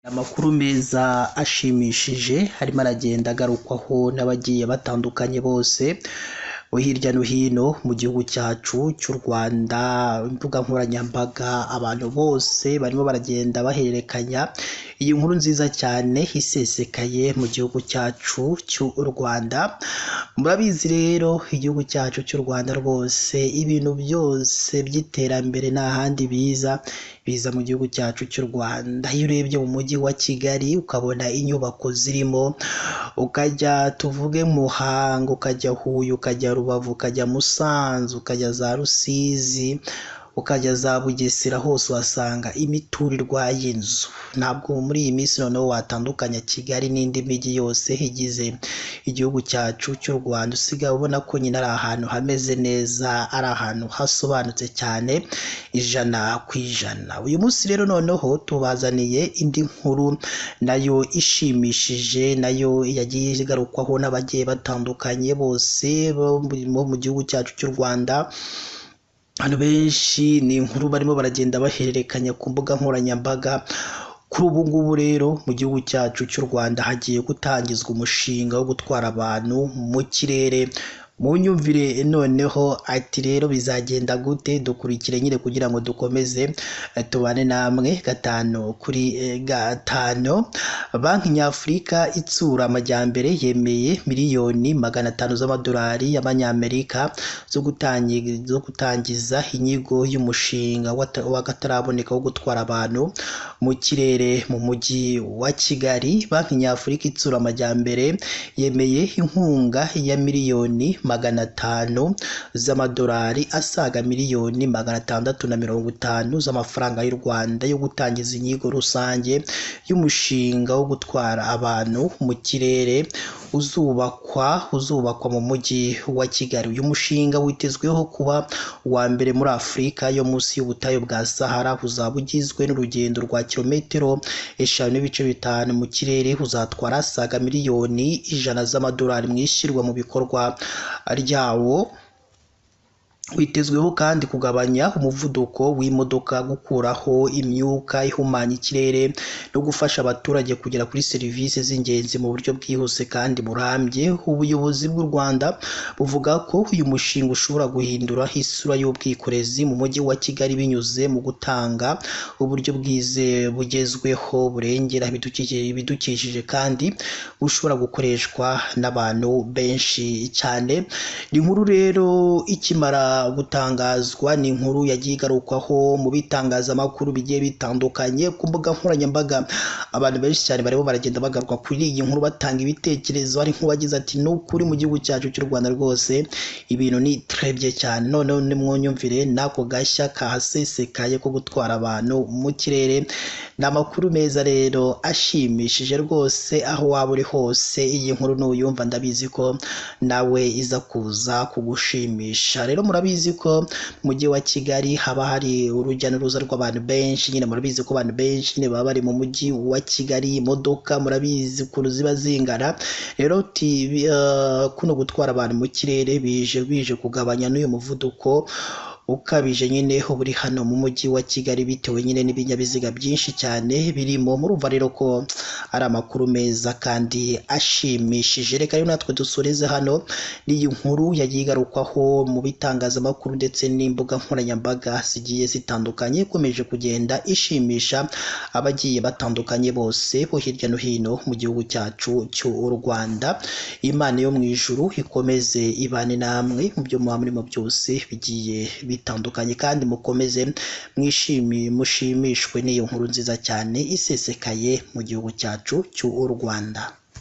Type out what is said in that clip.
Amakuru meza ashimishije harimo aragenda agarukwaho n'abagiye batandukanye bose bo hirya no hino mu gihugu cyacu cy'u Rwanda. Imbuga nkoranyambaga abantu bose barimo baragenda bahererekanya iyi nkuru nziza cyane isesekaye mu gihugu cyacu cy'u Rwanda. Murabizi rero igihugu cyacu cy'u Rwanda rwose ibintu byose by'iterambere nta handi biza mu gihugu cyacu cy'u Rwanda. Iyo urebye mu mujyi wa Kigali ukabona inyubako zirimo, ukajya tuvuge Muhanga, ukajya Huye, ukajya Rubavu, ukajya Musanze, ukajya za Rusizi, ukajya za Bugesera, hose wasanga imiturirwa y'inzu. Ntabwo muri iyi minsi noneho watandukanya Kigali n'indi mijyi yose igize igihugu cyacu cy'u Rwanda, usigaye ubona ko nyine ari ahantu hameze neza, ari ahantu hasobanutse cyane ijana ku ijana. Uyu munsi rero noneho tubazaniye indi nkuru nayo ishimishije, nayo yagiye igarukwaho n'abagiye batandukanye bose bo mu gihugu cyacu cy'u Rwanda. Abantu benshi ni inkuru barimo baragenda bahererekanya ku mbuga nkoranyambaga. Kuri ubu ngubu rero mu gihugu cyacu cy'u Rwanda hagiye gutangizwa umushinga wo gutwara abantu mu kirere. Mu nyumvire noneho ati rero bizagenda gute? Dukurikire nyine kugira ngo dukomeze tubane namwe gatanu kuri gatanu. Banki Nyafurika itsura amajyambere yemeye miliyoni 500 z'amadolari y'abanyamerika zo gutangiza inyigo y'umushinga w'akataraboneka wo gutwara abantu mu kirere mu mujyi wa Kigali. Banki Nyafurika itsura amajyambere yemeye inkunga ya miliyoni 500 z'amadolari asaga miliyoni 650 z'amafaranga y'u Rwanda yo gutangiza inyigo rusange y'umushinga wo gutwara abantu mu kirere uzubakwa mu mujyi wa Kigali. Uyu mushinga witezweho kuba uwa mbere muri Afurika yo munsi y'ubutayu bwa Sahara. Uzaba ugizwe n'urugendo rwa kilometero 5.5 mu kirere, uzatwara asaga miliyoni 100 z'amadolari mu ishyirwa mu bikorwa ryawo. Witezweho kandi kugabanya umuvuduko w'imodoka, gukuraho imyuka ihumanya ikirere no gufasha abaturage kugera kuri serivisi z'ingenzi mu buryo bwihuse kandi burambye. Ubuyobozi bw'u Rwanda buvuga ko uyu mushinga ushobora guhindura isura y'ubwikorezi mu mujyi wa Kigali binyuze mu gutanga uburyo bugezweho burengera ibidukikije kandi bushobora gukoreshwa n'abantu benshi cyane. Inkuru rero ikimara gutangazwa ni inkuru yagiye igarukwaho mu bitangazamakuru bigiye bitandukanye ku mbuga nkoranyambaga. Abantu benshi cyane barimo baragenda bagaruka kuri iyi nkuru batanga ibitekerezo. Ari nk'uwagize ati ni ukuri mu gihugu cyacu cy'u Rwanda rwose ibintu ni trebye cyane. Noneho nimwonyumvire n'ako gashya kahasesekaye ko gutwara abantu mu kirere. Ni amakuru meza rero ashimishije rwose. Aho waba uri hose iyi nkuru nuyumva ndabizi ko nawe iza kuza kugushimisha. Rero murabizi ko mu mujyi wa Kigali haba hari urujya n'uruza rw'abantu benshi. Nyine murabizi ko abantu benshi nyine baba bari mu mujyi wa Kigali. Imodoka murabizi ukuntu ziba zingana. Rero kuno gutwara abantu mu kirere bije kugabanya n'uyu muvuduko ukabije nyine buri hano mu mujyi wa Kigali bitewe nyine n'ibinyabiziga byinshi cyane birimo. Murumva rero ko ari amakuru meza kandi ashimishije. Reka rero natwe dusoreze hano n'iyi nkuru yagiye igarukwaho mu bitangazamakuru ndetse n'imbuga nkoranyambaga zigiye zitandukanye, ikomeje kugenda ishimisha abagiye batandukanye bose bo hirya no hino mu gihugu cyacu cy'u Rwanda. Imana yo mu ijuru ikomeze ibane namwe mu byo muba murimo byose bigiye bitandukanye kandi mukomeze mushimishwe n'iyo nkuru nziza cyane isesekaye mu gihugu cyacu cy'u Rwanda.